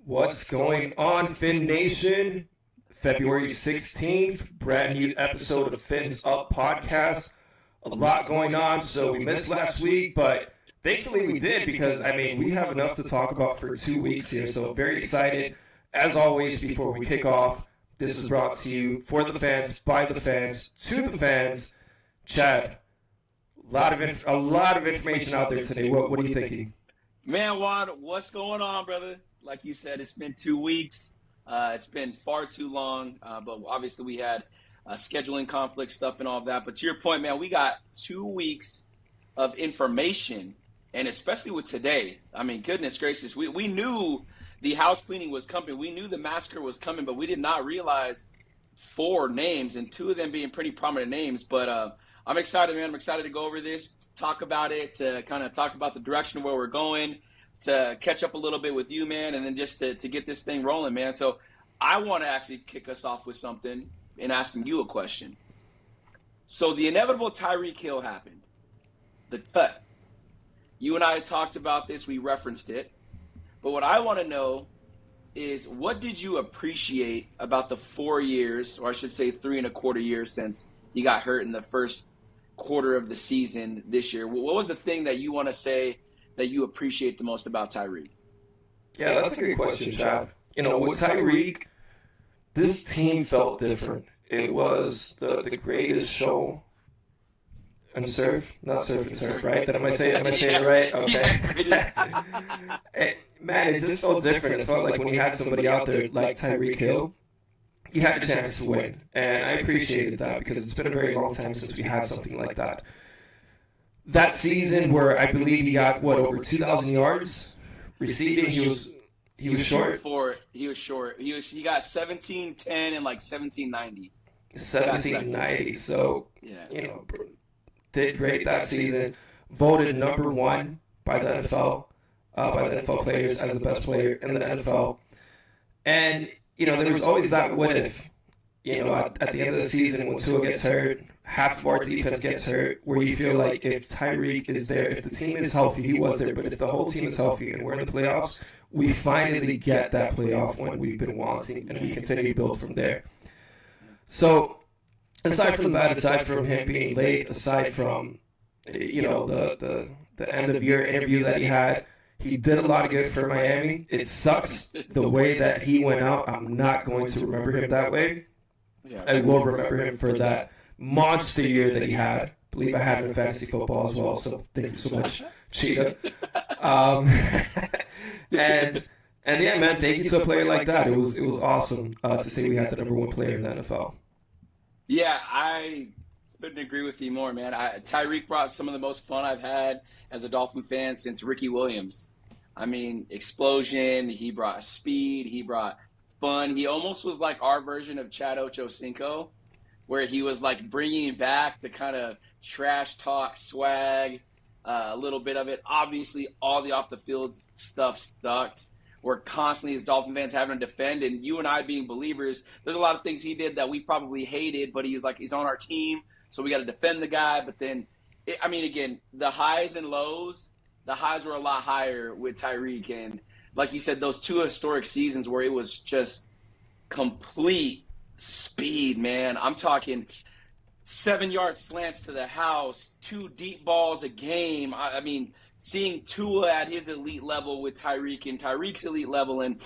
What's going on, Finn Nation? February 16th, brand new episode of the Fins Up podcast. A lot going on, so we missed last week, but thankfully we did because, we have enough to talk about for 2 weeks here, so very excited. As always, before we kick off, this is brought to you for the fans, by the fans, to the fans. Chad, a lot of information out there today. What are you thinking? Man, Waddle, what's going on, brother? Like you said, it's been 2 weeks. It's been far too long, but obviously we had scheduling conflict stuff and all of that. But to your point, man, we got 2 weeks of information, and especially with today. I mean, goodness gracious, we knew the house cleaning was coming. We knew the massacre was coming, but we did not realize 4 names, and 2 of them being pretty prominent names. But I'm excited, man. I'm excited to go over this, talk about it, to kind of talk about the direction where we're going, to catch up a little bit with you, man, and then just to get this thing rolling, man. So I want to actually kick us off with something and asking you a question. So the inevitable Tyreek Hill happened. The cut. You and I talked about this. We referenced it. But what I want to know is, what did you appreciate about the 4 years, or I should say 3.25 years, since he got hurt in the first quarter of the season this year? What was the thing that you want to say that you appreciate the most about Tyreek? Yeah, that's a good question, Chad. With Tyreek, this team felt different. It was the greatest show on surf, not surf and surf, right? Am I saying it right? Okay. Man, it just felt different. It felt like when you had somebody out there like Tyreek Hill, you had a chance to win. And I appreciated that because it's been a very long time since we had something like that. That season where I believe he got, over 2,000 yards receiving, he was short. He was short. He got 1710 and like 1790. 1790. So, did great that season. Voted number 1 by the NFL, by the NFL players as the best player in the NFL. And, there was always that what if. At the end of the season when Tua gets hurt, half of our defense gets hurt, where you feel like if Tyreek is there, if the team is healthy, he was there, but if the whole team is healthy and we're in the playoffs, we finally get that playoff win we've been wanting, and we continue to build from there. So, aside from the bad, aside from him being late, aside from, the end of year interview that he had, he did a lot of good for Miami. It sucks the way that he went out. I'm not going to remember him that way. I will remember him for that monster year that he had. I believe I had him in fantasy football as well, so thank you so much, Cheetah. And yeah, man, thank you to a player like that. It was awesome to say we had the number 1 player in the NFL. Yeah, I couldn't agree with you more, man. Tyreek brought some of the most fun I've had as a Dolphin fan since Ricky Williams. I mean, explosion. He brought speed. He brought fun. He almost was like our version of Chad Ochocinco, where he was like bringing back the kind of trash talk swag, a little bit of it. Obviously, all the off the field stuff sucked. We're constantly, as Dolphin fans, having to defend. And you and I being believers, there's a lot of things he did that we probably hated, but he was like, he's on our team, so we got to defend the guy. But then, again, the highs and lows, the highs were a lot higher with Tyreek. And like you said, those 2 historic seasons where it was just complete speed, man. I'm talking 7-yard slants to the house, 2 deep balls a game. I mean, seeing Tua at his elite level with Tyreek and Tyreek's elite level, and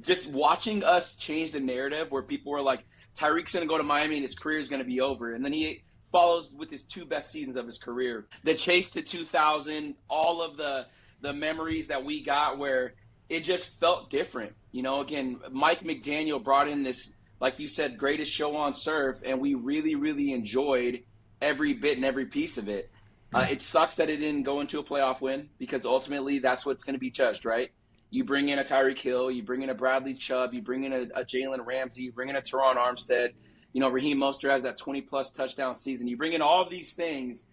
just watching us change the narrative where people were like, Tyreek's going to go to Miami and his career is going to be over. And then he follows with his 2 best seasons of his career. The chase to 2000, all of the memories that we got where it just felt different. Again, Mike McDaniel brought in this, like you said, greatest show on surf, and we really, really enjoyed every bit and every piece of it. It sucks that it didn't go into a playoff win, because ultimately that's what's going to be judged, right? You bring in a Tyreek Hill, you bring in a Bradley Chubb, you bring in a Jaylen Ramsey, you bring in a Teron Armstead, Raheem Mostert has that 20-plus touchdown season. You bring in all of these things,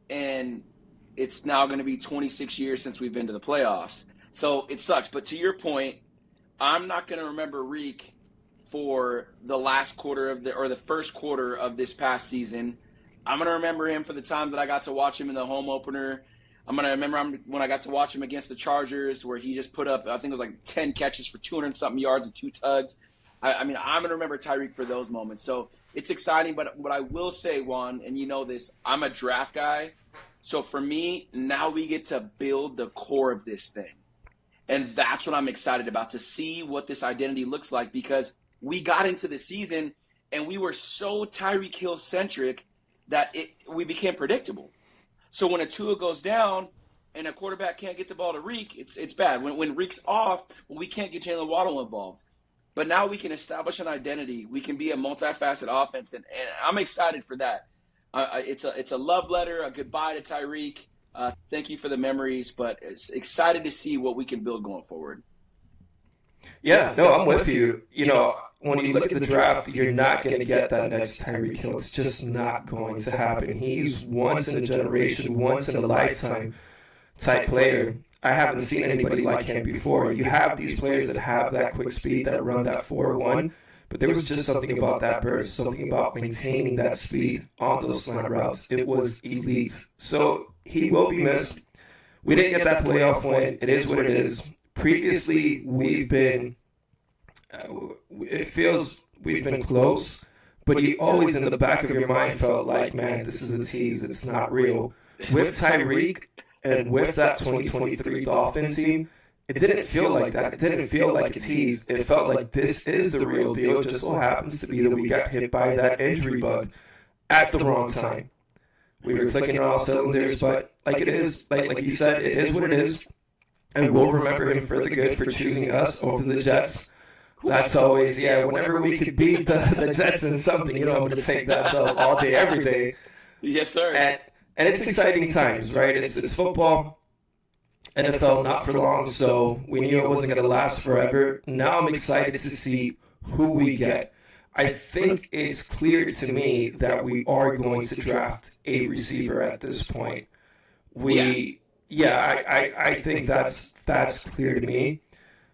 and it's now going to be 26 years since we've been to the playoffs. So it sucks. But to your point, I'm not going to remember Reek for the last quarter of the first quarter of this past season. I'm going to remember him for the time that I got to watch him in the home opener When I got to watch him against the Chargers, where he just put up, I think it was like 10 catches for 200-something yards and 2 tugs. I'm going to remember Tyreek for those moments. So it's exciting. But what I will say, Juan, and you know this, I'm a draft guy. So for me, now we get to build the core of this thing. And that's what I'm excited about, to see what this identity looks like, because we got into the season and we were so Tyreek Hill centric that we became predictable. So when a Tua goes down and a quarterback can't get the ball to Reek, it's bad. When Reek's off, we can't get Jaylen Waddle involved. But now we can establish an identity. We can be a multifaceted offense, and I'm excited for that. It's a love letter, a goodbye to Tyreek. Thank you for the memories, but it's excited to see what we can build going forward. Yeah, no, I'm with you. You know, when you look at the draft, you're not going to get that next Tyreek Hill. It's just not going to happen. He's once in a generation, once in a lifetime type player. I haven't seen anybody like him before. You have these players that have that quick speed, that run that 4-1, but there was just something about that burst, something about maintaining that speed on those slant routes. It was elite. So he will be missed. We didn't get that playoff win. It is what it is. Previously, we've been close, but you always in the back of your mind felt like, man, this is a tease. It's not real. With Tyreek and with that 2023 Dolphins team, it didn't feel like that. It didn't feel like a tease. It felt like this is the real deal. It just so happens to be that we got hit by that injury bug at the wrong time. We were clicking on all cylinders, but like it is, like you said, it is what it is. And we'll remember him for the good for choosing us over the Jets. That's always, whenever we could beat the Jets in something, I'm going to take that all day, every day. Yes, sir. And it's exciting times, right? It's football, NFL not for long, so we knew it wasn't going to last forever. Now I'm excited to see who we get. I think it's clear to me that we are going to draft a receiver at this point. I think that's clear to me.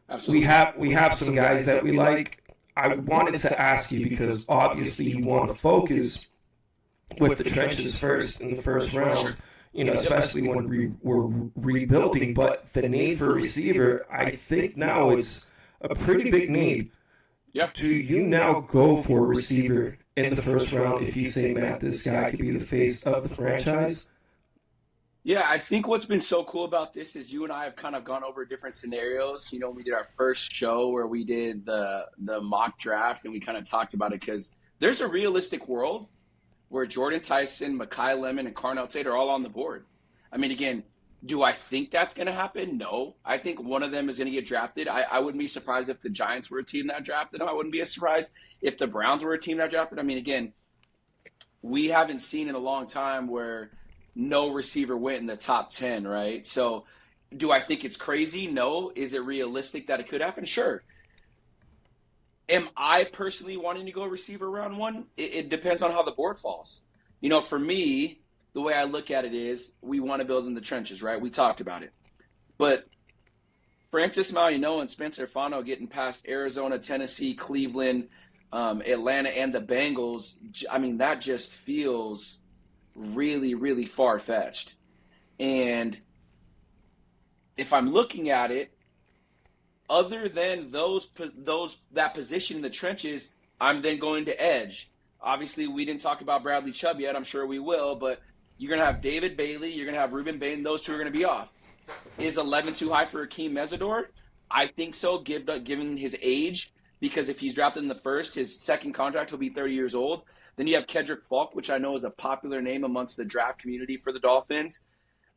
Absolutely. We have some guys that we like. I wanted to ask you because obviously you want to focus with the trenches first in the first round, especially when we're rebuilding. But the need for a receiver, I think now it's a pretty big need. Yep. Do you now go for a receiver in the first round if you say, Matt, this guy could be the face of the franchise? Yeah, I think what's been so cool about this is you and I have kind of gone over different scenarios. We did our first show where we did the mock draft, and we kind of talked about it because there's a realistic world where Jordan Tyson, Mekhi Lemon, and Carnell Tate are all on the board. I mean, again, do I think that's going to happen? No. I think one of them is going to get drafted. I wouldn't be surprised if the Giants were a team that drafted him. I wouldn't be as surprised if the Browns were a team that drafted him. I mean, again, we haven't seen in a long time where no receiver went in the top 10, right? So do I think it's crazy? No. Is it realistic that it could happen? Sure. Am I personally wanting to go receiver round one? It depends on how the board falls. For me, the way I look at it is we want to build in the trenches, right? We talked about it. But Francis Mauigoa and Spencer Fano getting past Arizona, Tennessee, Cleveland, Atlanta, and the Bengals, I mean, that just feels really, really far-fetched. And if I'm looking at it, other than that position in the trenches, I'm then going to edge. Obviously, we didn't talk about Bradley Chubb yet. I'm sure we will, but you're going to have David Bailey. You're going to have Ruben Bain. Those two are going to be off. Is 11 too high for Akeem Mesidor? I think so, given his age, because if he's drafted in the first, his second contract will be 30 years old. Then you have Kedrick Falk, which I know is a popular name amongst the draft community for the Dolphins.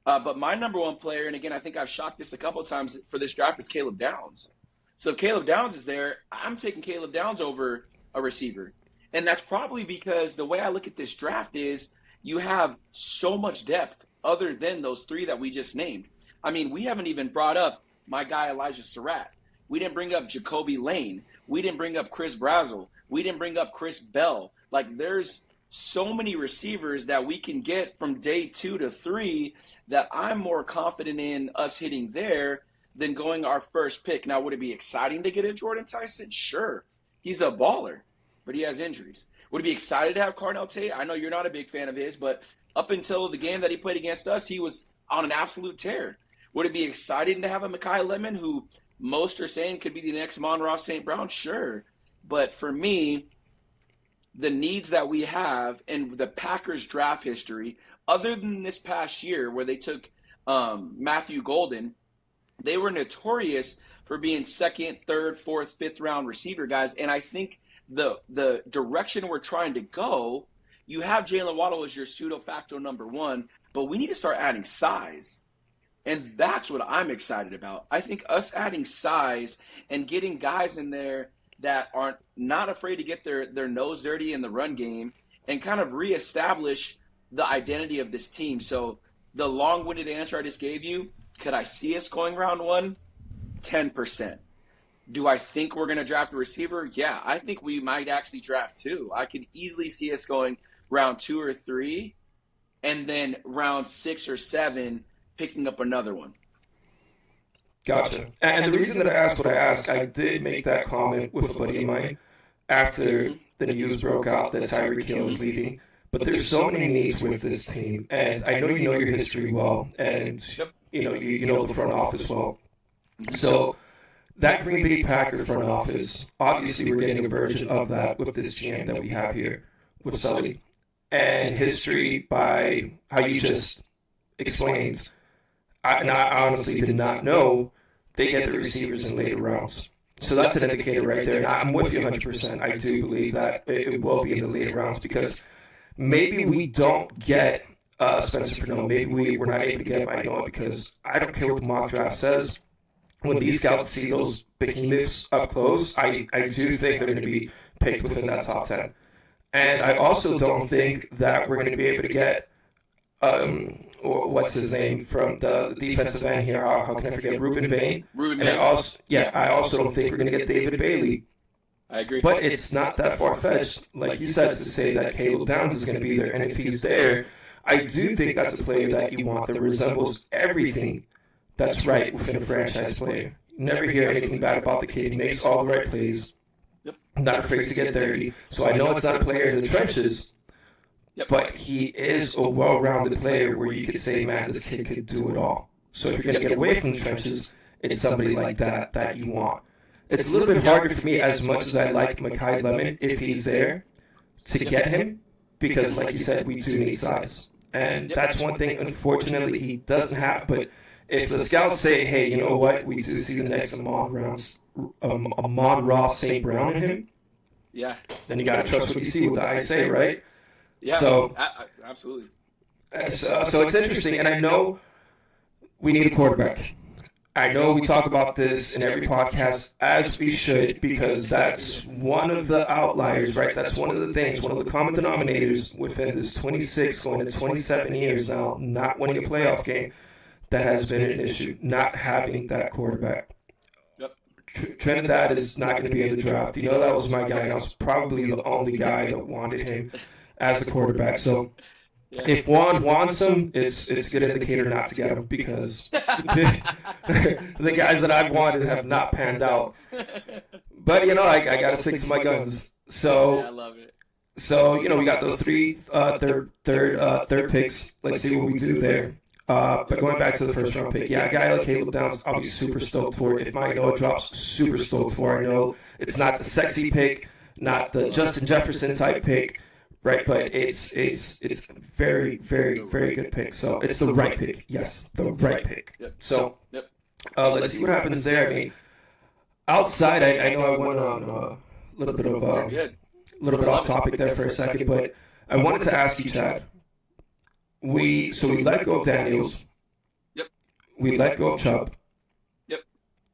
But my number one player, and again, I think I've shocked this a couple of times for this draft, is Caleb Downs. So if Caleb Downs is there, I'm taking Caleb Downs over a receiver. And that's probably because the way I look at this draft is you have so much depth other than those three that we just named. I mean, we haven't even brought up my guy Elijah Surratt. We didn't bring up Jacoby Lane. We didn't bring up Chris Brazzell. We didn't bring up Chris Bell. Like, there's so many receivers that we can get from day 2 to 3 that I'm more confident in us hitting there than going our first pick. Now, would it be exciting to get a Jordan Tyson? Sure. He's a baller, but he has injuries. Would it be excited to have Carnell Tate? I know you're not a big fan of his, but up until the game that he played against us, he was on an absolute tear. Would it be exciting to have a Mekhi Lemon, who most are saying could be the next Amon-Ra St. Brown? Sure. But for me, the needs that we have and the Packers draft history, other than this past year where they took Matthew Golden, they were notorious for being second, third, fourth, fifth round receiver guys. And I think the direction we're trying to go, you have Jaylen Waddle as your pseudo facto number one, but we need to start adding size. And that's what I'm excited about. I think us adding size and getting guys in there that aren't not afraid to get their nose dirty in the run game and kind of reestablish the identity of this team. So the long-winded answer I just gave you, could I see us going round one? 10%. Do I think we're going to draft a receiver? Yeah, I think we might actually draft two. I could easily see us going round 2 or 3, and then round 6 or 7 picking up another one. Gotcha. And the reason that I asked what I asked, I did make that comment with a buddy of mine after the news broke out that Tyreek Hill is leaving. But there's so many needs with this team, and I know you know your history well, and you know the front office well. So that Green Bay Packer front office, obviously we're getting a version of that with this GM that we have here with Sully. And history, by how you just explained, I honestly did not know they get the receivers in later rounds. So that's an indicator right there. And I'm with you 100%. I do believe that it will be in the later rounds because maybe we don't get Spencer Fernell. Maybe we're not able to get him. I know it because I don't care what the mock draft says. When these scouts see those behemoths up close, I do think they're going to be picked within that top 10. And I also don't think that we're going to be able to get what's his name from the defensive end here? How can I forget? Ruben Bain. And I also don't think we're going to get David Bailey. I agree. But it's not that far-fetched, like you said, to say that Caleb Downs is going to be there. And if he's there, I do think that's a player that you want that resembles everything that's right within a franchise player. You never hear anything bad about the kid. He makes all the right plays. Yep. Not afraid to get dirty. So I know it's not a player in the trenches, but he is a well-rounded player where you could say, man, this kid could do it all. So if you're going to get away from the trenches, it's somebody like that you want. It's a little bit harder for me, as much as I like Mekhi Lemon, if he's there, to get him, because like you said, we do need size. And that's one thing, unfortunately, he doesn't have. But if the scouts say, hey, you know what, we do see the next Amon-Ra St. Brown in him, then you got to trust what you see with the eyes say, right? Yeah, so, absolutely. So it's interesting, and I know we need a quarterback. I know we talk about this in every podcast, as we should, because that's one of the outliers, right? That's one of the things, one of the common denominators within this 26 going to 27 years now, not winning a playoff game, that has been an issue, not having that quarterback. Yep. Trinidad is not going to be in the draft. You know, that was my guy, and I was probably the only guy that wanted him as a quarterback. So if Juan wants him, it's a good indicator not to get him, because the guys that I've wanted have not panned out. But, I got to stick to my guns. So, I love it. So, we got those three third picks. Let's see what we do there. But going back to the first round pick, a guy like Caleb Downs, I'll be super stoked for it. If my Noah drops, super stoked for it. I know it's not the sexy pick, not the Justin Jefferson type pick, right? But it's very, very, very good pick. So it's the right pick. Yes, the right pick. So let's see what happens there. I mean, outside, I know I went on a little bit off topic there for a second, but I wanted to ask you, Chad. We let go of Daniels. Yep. We let go of Chubb. Yep.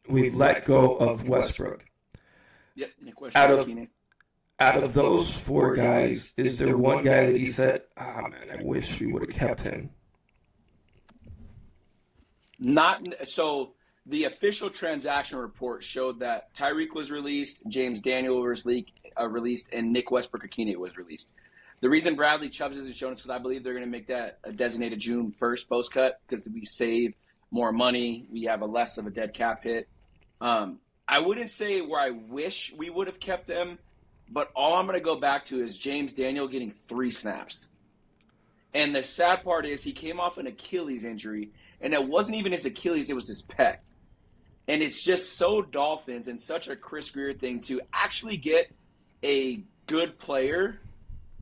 We let go of Westbrook. Yep. Nick Westbrook-Ikhine. Out of those four guys, is there one guy that he said, man, I wish we would have kept him? So the official transaction report showed that Tyreek was released, James Daniel was released, and Nick Westbrook-Ikhine was released. The reason Bradley Chubb isn't shown is because I believe they're going to make that a designated June 1st post cut, because we save more money. We have less of a dead cap hit. I wouldn't say where I wish we would have kept them, but all I'm going to go back to is James Daniel getting 3 snaps. And the sad part is he came off an Achilles injury, and it wasn't even his Achilles, it was his pec. And it's just so Dolphins and such a Chris Greer thing to actually get a good player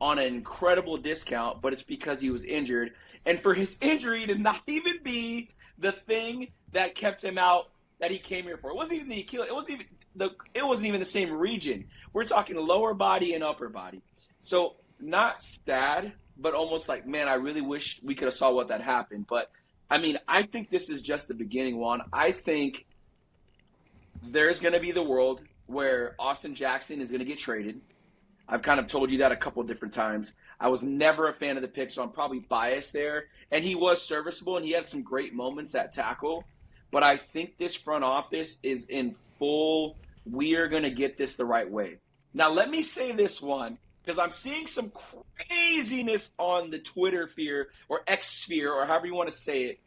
on an incredible discount, but it's because he was injured. And for his injury to not even be the thing that kept him out that he came here for. It wasn't even the Achilles. It wasn't even the same region. We're talking lower body and upper body. So not sad, but almost like, man, I really wish we could have saw what that happened. But, I mean, I think this is just the beginning, Juan. I think there's going to be the world where Austin Jackson is going to get traded. I've kind of told you that a couple different times. I was never a fan of the pick, so I'm probably biased there. And he was serviceable, and he had some great moments at tackle. But I think this front office is in full, we are going to get this the right way. Now, let me say this one, because I'm seeing some craziness on the Twitter sphere or X sphere, or however you want to say it,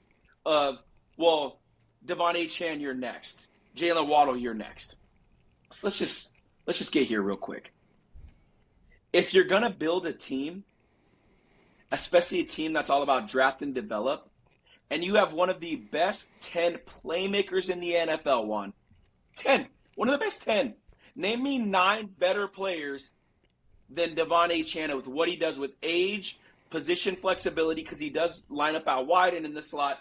of, well, Devon Achane, you're next. Jaylen Waddle, you're next. So let's just get here real quick. If you're going to build a team, especially a team that's all about draft and develop, and you have one of the best 10 playmakers in the NFL, One of the best 10. Name me 9 better players than Devon Achane with what he does with age, position flexibility, because he does line up out wide and in the slot,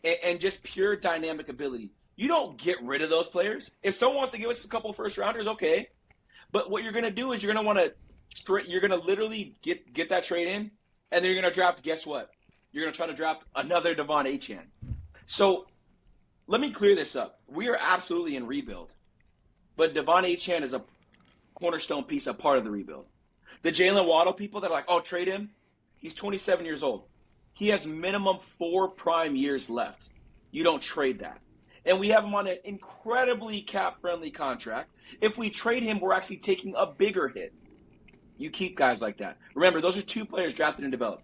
and just pure dynamic ability. You don't get rid of those players. If someone wants to give us a couple first rounders, okay. But what you're going to do is you're going to literally get that trade in, and then you're going to draft, guess what? You're going to try to draft another Devon Achane. So let me clear this up. We are absolutely in rebuild. But Devon Achane is a cornerstone piece, a part of the rebuild. The Jaylen Waddle people that are like, oh, trade him. He's 27 years old. He has minimum 4 prime years left. You don't trade that. And we have him on an incredibly cap-friendly contract. If we trade him, we're actually taking a bigger hit. You keep guys like that. Remember, those are 2 players drafted and developed.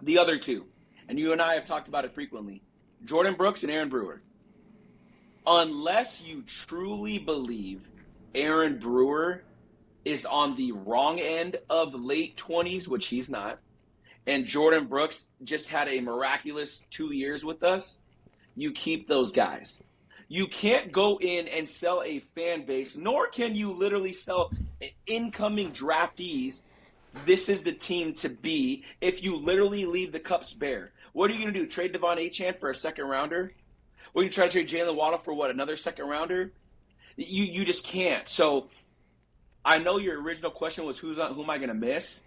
The other 2, and you and I have talked about it frequently, Jordan Brooks and Aaron Brewer. Unless you truly believe Aaron Brewer is on the wrong end of late 20s, which he's not, and Jordan Brooks just had a miraculous 2 years with us, you keep those guys. You can't go in and sell a fan base, nor can you literally sell incoming draftees. This is the team to be if you literally leave the cups bare. What are you going to do? Trade Devon Achane for a second rounder? Or you try to trade Jaylen Waddle for what, another second rounder? You just can't. So I know your original question was who am I going to miss?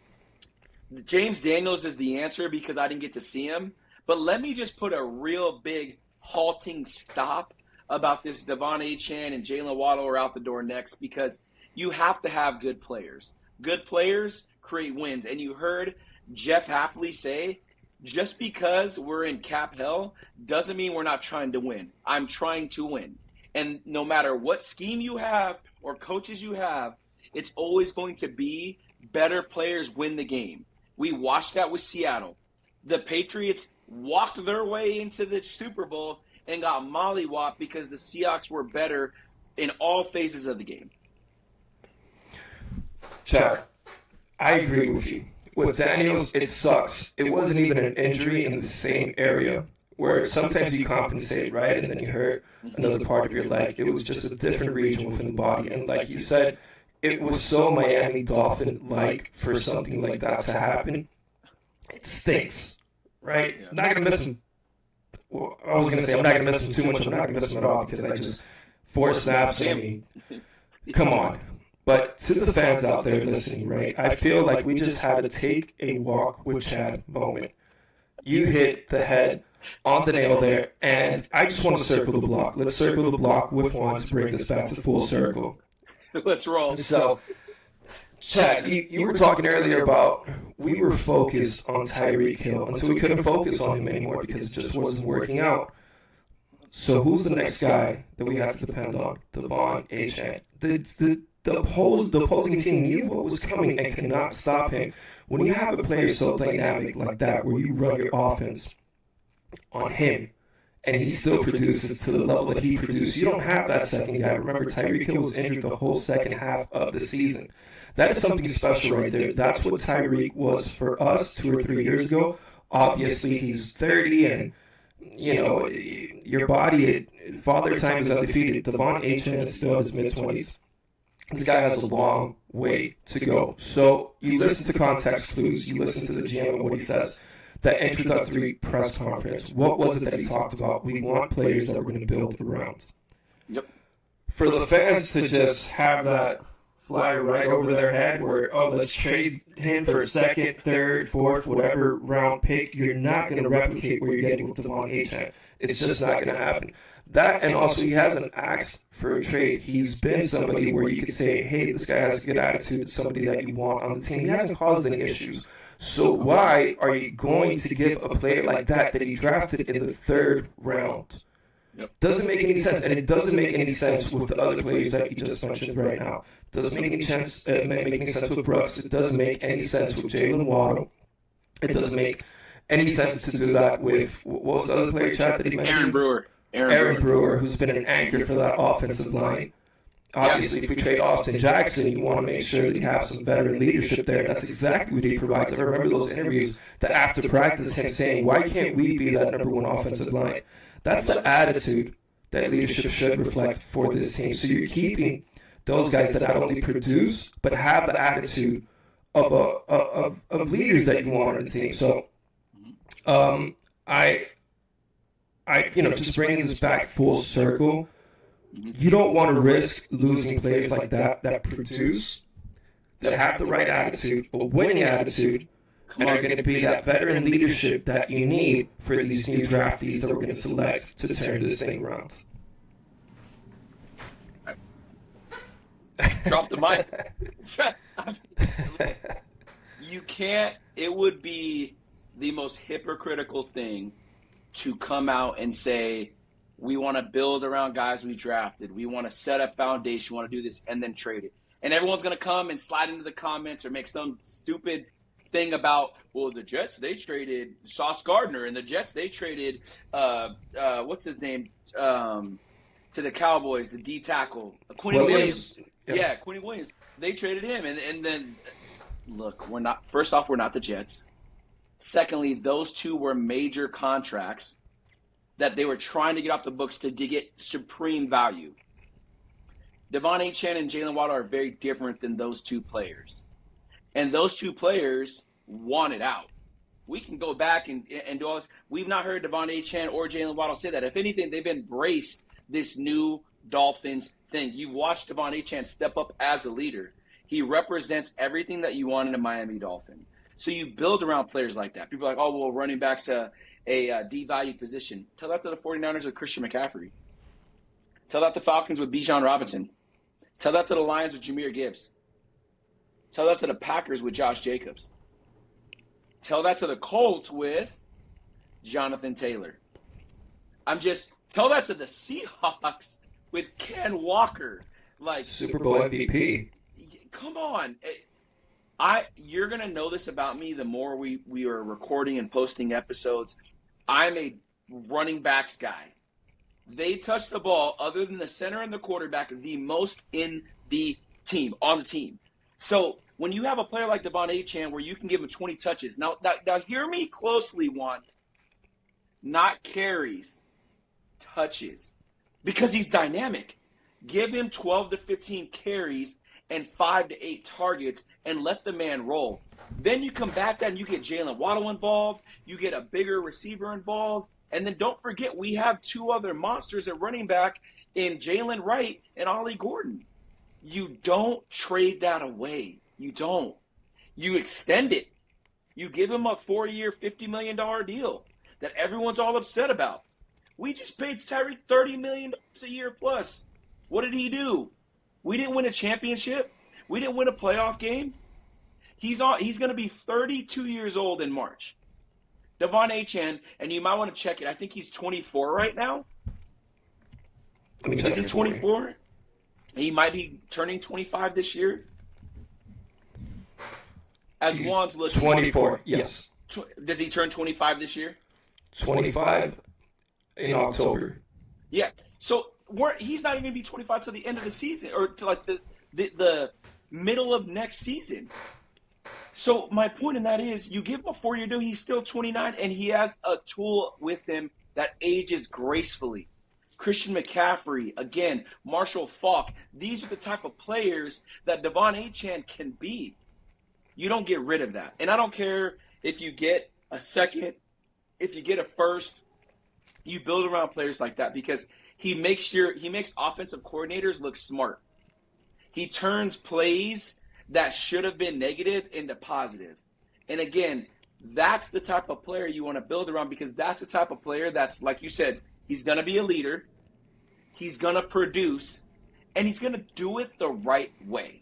James Daniels is the answer because I didn't get to see him. But let me just put a real big halting stop about this Devon Achane and Jaylen Waddle are out the door next, because you have to have good players. Good players create wins. And you heard Jeff Hafley say, just because we're in cap hell doesn't mean we're not trying to win. I'm trying to win. And no matter what scheme you have or coaches you have, it's always going to be better players win the game. We watched that with Seattle. The Patriots walked their way into the Super Bowl and got mollywopped because the Seahawks were better in all phases of the game. Chad, I agree with you. With Daniels, it sucks. It wasn't even an injury in the same area where sometimes you compensate, right? And then you hurt another part of your leg. It was just a different region within the body. And like you said, it was so Miami Dolphin-like for something like that to happen. It stinks, right? Yeah. Not going to miss him. Well, I was going to say I'm not going to miss him too much. I'm not going to miss him at all because I just 4 snaps. I mean, come on. But to the fans out there listening, right, I feel like we just had to take a walk with Chad moment. You hit the head on the nail there, and I just want to circle the block. Let's circle the block with Juan to bring this back to full circle. Let's roll. So, Chad, you were talking earlier about we were focused on Tyreek Hill until we couldn't focus on him anymore because it just wasn't working out. So who's the next guy that we had to depend on? Devon Achane. The opposing team knew what was coming and could not stop him. When you have a player so dynamic like that, where you run your offense on him, and he still produces to the level that he produced, you don't have that second guy. Remember, Tyreek Hill was injured the whole second half of the season. That is something special right there. That's what Tyreek was for us 2 or 3 years ago. Obviously, he's 30, and your body, Father Time is undefeated. Achane is still in his mid-20s. This guy has a long way to go. So you listen to context clues. You listen to the GM and what he says. That introductory press conference. What was it that he talked about? We want players that we're going to build around. Yep. For the fans to just have that fly right over their head where, let's trade him for a second, third, fourth, whatever round pick, you're not going to replicate what you're getting with Achane. It's just not going to happen. That, and also he hasn't asked for a trade. He's been somebody where you could say, hey, this guy has a good attitude, somebody that you want on the team. He hasn't caused any issues. So why are you going to give a player like that he drafted in the 3rd round? Yep. Doesn't make any sense, and it doesn't make any sense with the other players that you just mentioned right now. Doesn't make any sense. Make any sense with Brooks. It doesn't make any sense with Jaylen Waddle. It doesn't make any sense to do that with what was the other player, Chad, that he mentioned? Aaron Brewer, who's been an anchor for that offensive line. Obviously, if we trade Austin Jackson, you want to make sure that you have some veteran leadership there. That's exactly what he provides. I remember those interviews that after practice, him saying, why can't we be that number 1 offensive line? That's the attitude that leadership should reflect for this team. So you're keeping those guys that not only produce, but have the attitude of leaders that you want on the team. So I just bringing this back full circle, you don't want to risk losing players like that produce, that have the right attitude, a winning attitude, and are going to be that veteran leadership that you need for these new draftees that we're going to select to turn this thing around. Drop the mic. You can't. It would be the most hypocritical thing to come out and say, we want to build around guys we drafted. We want to set a foundation. We want to do this and then trade it. And everyone's going to come and slide into the comments or make some stupid thing about, well, the Jets, they traded Sauce Gardner, and the Jets, they traded, what's his name, to the Cowboys, the D tackle, Quinn Williams. Yeah, Quinn Williams. They traded him. And then, look, first off, we're not the Jets. Secondly, those two were major contracts that they were trying to get off the books to get supreme value. Achane and Jaylen Waddle are very different than those two players. And those two players wanted out. We can go back and do all this. We've not heard Achane or Jaylen Waddle say that. If anything, they've embraced this new Dolphins thing. You watched Achane step up as a leader. He represents everything that you want in a Miami Dolphin. So you build around players like that. People are like, oh, well, running back's a devalued position. Tell that to the 49ers with Christian McCaffrey. Tell that to the Falcons with Bijan Robinson. Tell that to the Lions with Jahmyr Gibbs. Tell that to the Packers with Josh Jacobs. Tell that to the Colts with Jonathan Taylor. Tell that to the Seahawks with Ken Walker. Like Super Bowl MVP. Come on. You're going to know this about me the more we are recording and posting episodes. I'm a running backs guy. They touch the ball, other than the center and the quarterback, the most on the team. So when you have a player like Achane where you can give him 20 touches, now hear me closely, Juan. Not carries, touches, because he's dynamic. Give him 12 to 15 carries and 5 to 8 targets and let the man roll. Then you come back and you get Jaylen Waddle involved, you get a bigger receiver involved, and then don't forget we have 2 other monsters at running back in Jalen Wright and Ollie Gordon. You don't trade that away. You don't. You extend it. You give him a 4-year, $50 million deal that everyone's all upset about. We just paid Tyreek $30 million a year plus. What did he do? We didn't win a championship. We didn't win a playoff game. He's going to be 32 years old in March. Achane, and you might want to check it. I think he's 24 right now. Is he 24? He might be turning 25 this year. As Juan's looking 24, yes. Does he turn 25 this year? 25 in October. Yeah. So he's not even going to be 25 till the end of the season, or to like the middle of next season. So my point in that is, you give him a 4-year deal, he's still 29, and he has a tool with him that ages gracefully. Christian McCaffrey, again, Marshall Faulk. These are the type of players that Devon Achane can be. You don't get rid of that. And I don't care if you get a second, if you get a first, you build around players like that because he makes offensive coordinators look smart. He turns plays that should have been negative into positive. And again, that's the type of player you want to build around because that's the type of player that's, like you said, he's going to be a leader, he's going to produce, and he's going to do it the right way.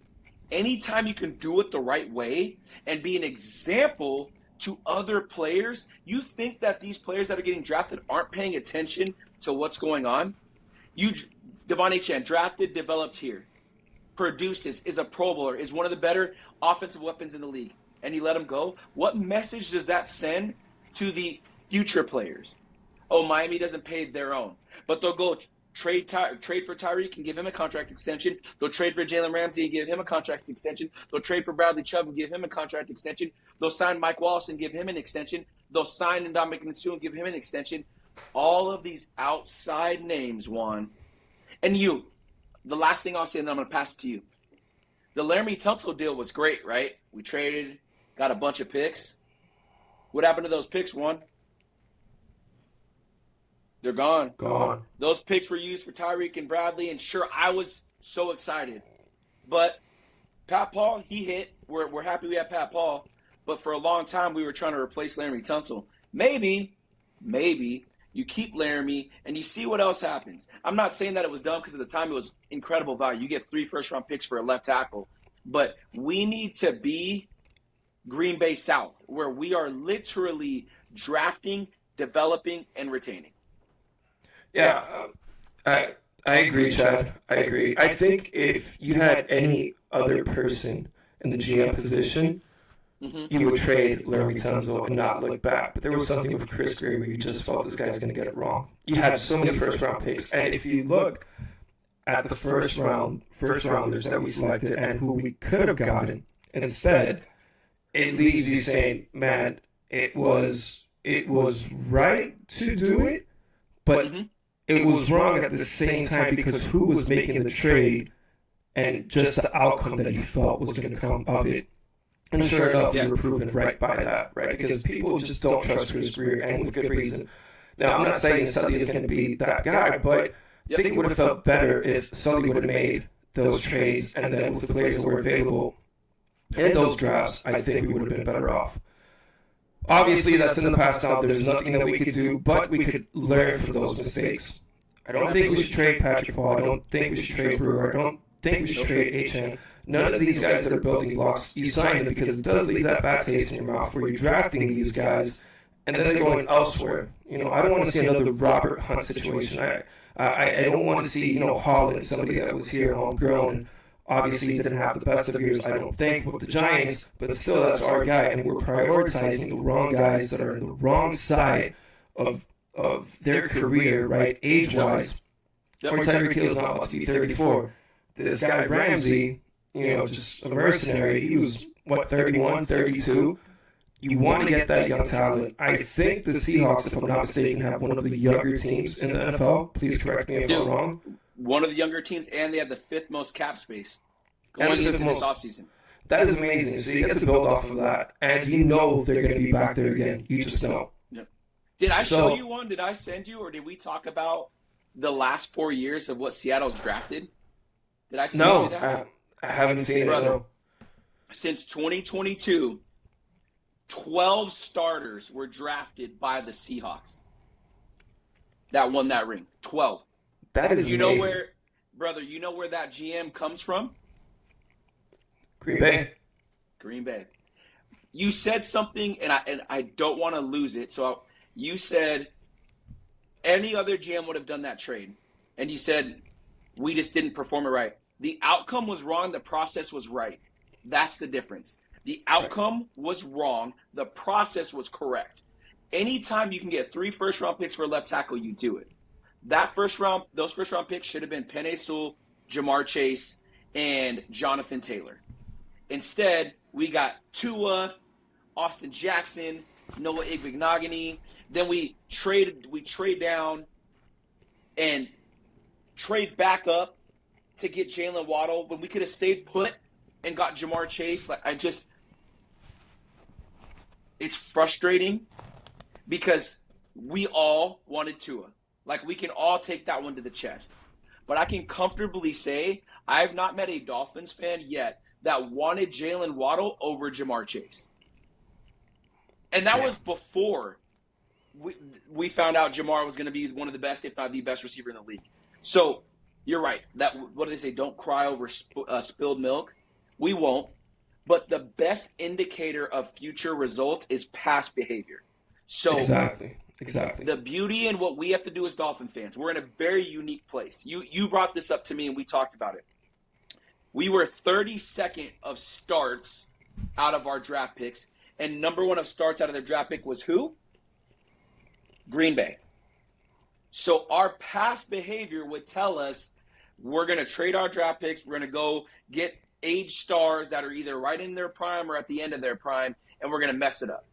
Anytime you can do it the right way and be an example to other players, you think that these players that are getting drafted aren't paying attention to what's going on? Devon Achane, drafted, developed here, produces, is a Pro Bowler, is one of the better offensive weapons in the league, and you let him go? What message does that send to the future players? Oh, Miami doesn't pay their own, but they'll go trade for Tyreek and give him a contract extension. They'll trade for Jaylen Ramsey and give him a contract extension. They'll trade for Bradley Chubb and give him a contract extension. They'll sign Mike Wallace and give him an extension. They'll sign Ndamukong Suh and give him an extension. All of these outside names, Juan. And the last thing I'll say, and then I'm going to pass it to you. The Laramie Tunsil deal was great, right? We traded, got a bunch of picks. What happened to those picks, Juan? They're gone. Gone. Those picks were used for Tyreek and Bradley, and sure, I was so excited. But Pat Paul, he hit. We're happy we have Pat Paul. But for a long time, we were trying to replace Laramie Tunsil. Maybe you keep Laramie and you see what else happens. I'm not saying that it was dumb because at the time it was incredible value. You get 3 first-round picks for a left tackle. But we need to be Green Bay South, where we are literally drafting, developing, and retaining. Yeah, I agree, Chad. I agree. I think if you had any other person in the GM position, you would trade Laramie Tunsil and not look back. But there was something with Chris Greer where you just felt this guy's going to get it wrong. You had so many first-round picks, and if you look at the first rounders that we selected and who we could have gotten instead, it leaves you saying, man, it was right to do it, but it was wrong at the same time because who was making the trade and just the outcome that you felt was going to come of it. And sure enough, we were proven right by that, right? Because people just don't trust Chris Greer, and with good reason. Now, I'm not saying Sully is going to be that guy, but I think it would have felt better if Sully would have made those trades, and then with the players that were available in those drafts, I think we would have been better off. Obviously, that's in the past now. There's nothing that we could do, but we could learn from those mistakes. I don't think we should trade Patrick Paul. I don't think we should trade Brewer. I don't think we should trade Achane. None of these guys that are building blocks, you sign them because it does leave that bad taste in your mouth where you're drafting these guys and then they're going elsewhere. I don't want to see another Robert Hunt situation. I don't want to see, Holland, somebody that was here homegrown. Obviously, didn't have the best of years, I don't think, with the Giants, but still, that's our guy, and we're prioritizing the wrong guys that are in the wrong side of their career, right, age-wise. Or Tyreek Hill's not about to be 34. This guy, Ramsey, just a mercenary, he was, 31, 32? You want to get that young talent. I think the Seahawks, if I'm not mistaken, have one of the younger teams in the NFL. Please correct me if I'm wrong. One of the younger teams, and they have the 5th most cap space going into this offseason. That is amazing. So you get to build off of that, and you know they're going to be back there again. You just know. Yep. Did I show you one? Did I send you, or did we talk about the last 4 years of what Seattle's drafted? Did I send you that? No, I haven't seen it. Brother, since 2022, 12 starters were drafted by the Seahawks that won that ring. 12. That is amazing. You know where that GM comes from? Green Bay. Green Bay. You said something, and I don't want to lose it. So you said any other GM would have done that trade. And you said we just didn't perform it right. The outcome was wrong. The process was right. That's the difference. The outcome was wrong. The process was correct. Anytime you can get 3 first-round picks for a left tackle, you do it. Those first-round picks should have been Penei Sewell, Jamar Chase, and Jonathan Taylor. Instead, We got Tua, Austin Jackson, Noah Igbinoghene. Then we trade down and trade back up to get Jaylen Waddle when we could have stayed put and got Jamar Chase. It's frustrating because we all wanted Tua. Like, we can all take that one to the chest. But I can comfortably say I have not met a Dolphins fan yet that wanted Jaylen Waddle over Jamar Chase. And that was before we found out Jamar was going to be one of the best, if not the best receiver in the league. So you're right. What do they say? Don't cry over spilled milk. We won't. But the best indicator of future results is past behavior. So Exactly. the beauty in what we have to do as Dolphin fans, we're in a very unique place. You brought this up to me and we talked about it. We were 32nd of starts out of our draft picks, and number one of starts out of their draft pick was who? Green Bay. So our past behavior would tell us we're going to trade our draft picks. We're going to go get age stars that are either right in their prime or at the end of their prime, and we're going to mess it up.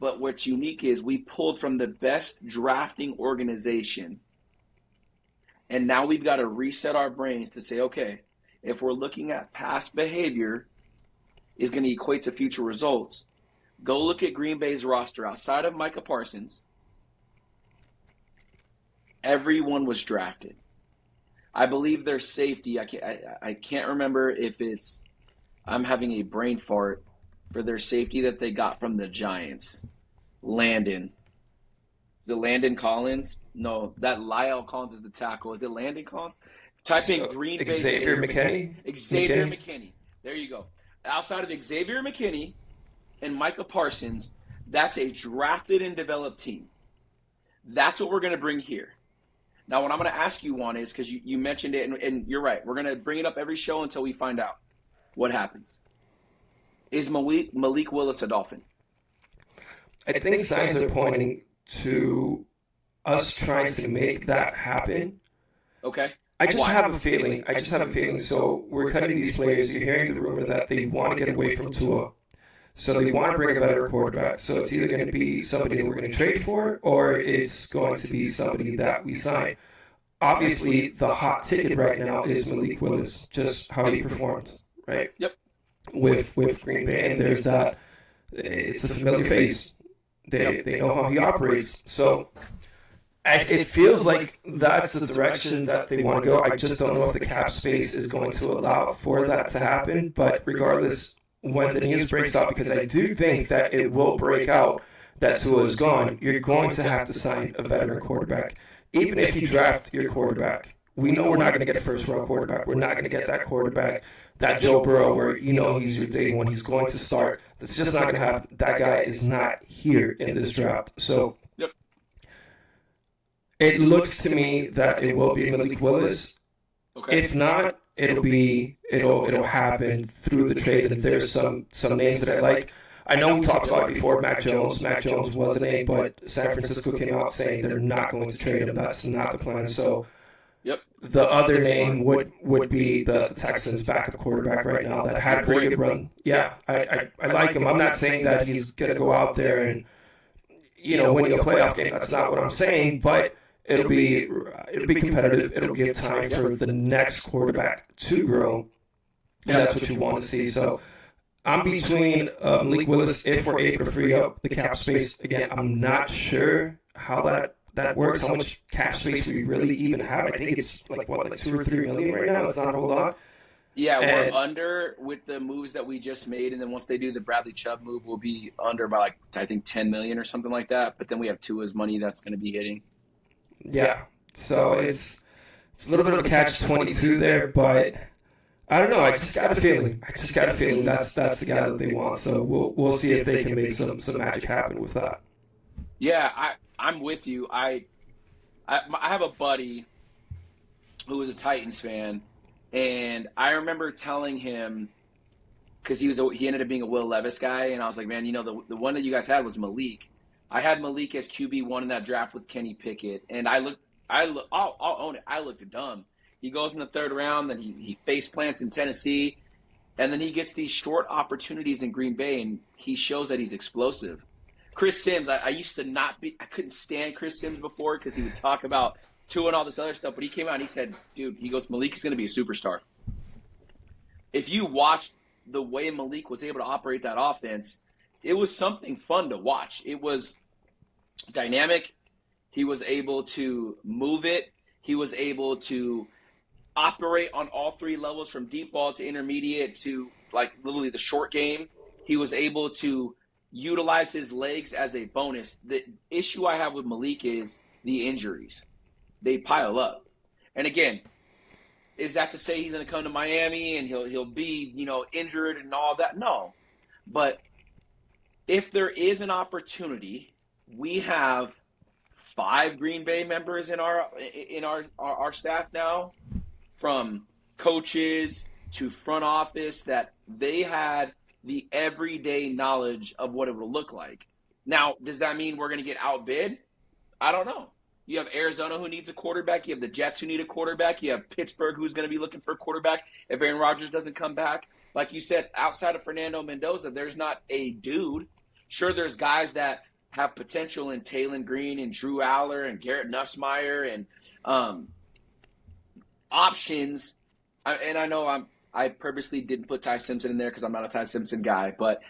But what's unique is we pulled from the best drafting organization, and now we've got to reset our brains to say, okay, if we're looking at past behavior is going to equate to future results, go look at Green Bay's roster. Outside of Micah Parsons, everyone was drafted. I believe their safety, I can't remember if it's, I'm having a brain fart for their safety that they got from the Giants. Landon. Is it Landon Collins? No, that Lyle Collins is the tackle. Is it Landon Collins? Type in Green Bay. Xavier McKinney. Xavier McKinney. There you go. Outside of Xavier McKinney and Micah Parsons, that's a drafted and developed team. That's what we're going to bring here. Now, what I'm going to ask you, Juan, is because you mentioned it, and you're right. We're going to bring it up every show until we find out what happens. Is Malik Willis a Dolphin? I think signs are pointing to us trying to make that happen. Okay. I just have a feeling. So we're cutting these players. You're hearing the rumor that they want to get away from Tua. So they want to bring a veteran quarterback. So it's either going to be somebody that we're going to trade for, or it's going to be somebody that we sign. Obviously, the hot ticket right now is Malik Willis, just how he performed, right? Yep. With Green Bay, and there's that. It's a familiar face. They know how he operates. So it feels like that's the direction that they want to go. I just don't know if the cap space is going to allow for that to happen. But regardless, when the news breaks out, because I do think that it will break out that Tua is gone, you're going to have to sign a veteran quarterback. Even if you draft your quarterback, we know we're not going to get a first-round quarterback. We're not going to get that quarterback, that Joe Burrow, where you know he's your day one. He's going to start. That's just not going to happen. That guy is not here in this draft. So it looks to me that it will be Malik Willis. Okay. If not, it'll happen through the trade. And there's some names that I like. I know we talked about it before, Mac Jones. Mac Jones was a name, but San Francisco came out saying they're not going to trade him. That's not the plan. So the other name would be the Texans' backup quarterback right now that had a pretty good run. Yeah, I like him. I'm not saying that he's going to go out there and win a playoff game. That's not what I'm saying, but it'll be competitive. It'll give time for the next quarterback to grow, and that's what you want to see. So I'm between Malik Willis if we're able to free up the cap space. Again, I'm not sure how that works, how much cap space we really even have. I think it's like 2 or 3 million right now. It's not a whole lot. Yeah, we're under with the moves that we just made, and then once they do the Bradley Chubb move, we'll be under by I think 10 million or something like that. But then we have Tua's money that's going to be hitting. Yeah, so it's a little bit of a catch-22 there, but I don't know. I just got a feeling. That's the guy that they want. So we'll see if they can make some magic happen with that. Yeah, I'm with you. I have a buddy who is a Titans fan, and I remember telling him, because he ended up being a Will Levis guy, and I was like, man, the one that you guys had was Malik. I had Malik as QB1 in that draft with Kenny Pickett, and I'll own it. I looked dumb. He goes in the third round, then he face plants in Tennessee. And then he gets these short opportunities in Green Bay, and he shows that he's explosive. Chris Sims, I used to I couldn't stand Chris Sims before because he would talk about Tua and all this other stuff, but he came out and he said, dude, he goes, Malik is going to be a superstar. If you watched the way Malik was able to operate that offense, it was something fun to watch. It was dynamic. He was able to move it. He was able to operate on all three levels, from deep ball to intermediate to like literally the short game. He was able to utilize his legs as a bonus. The issue I have with Malik is the injuries. They pile up. And again, is that to say he's going to come to Miami and he'll be, injured and all that? No. But if there is an opportunity, we have 5 Green Bay members in our staff now, from coaches to front office, that they had the everyday knowledge of what it would look like. Now, does that mean we're going to get outbid? I don't know. You have Arizona, who needs a quarterback. You have the Jets, who need a quarterback. You have Pittsburgh, who's going to be looking for a quarterback if Aaron Rodgers doesn't come back. Like you said, outside of Fernando Mendoza, there's not a dude. Sure, there's guys that have potential in Taylon Green and Drew Aller and Garrett Nussmeier and options. And I know I purposely didn't put Ty Simpson in there because I'm not a Ty Simpson guy. But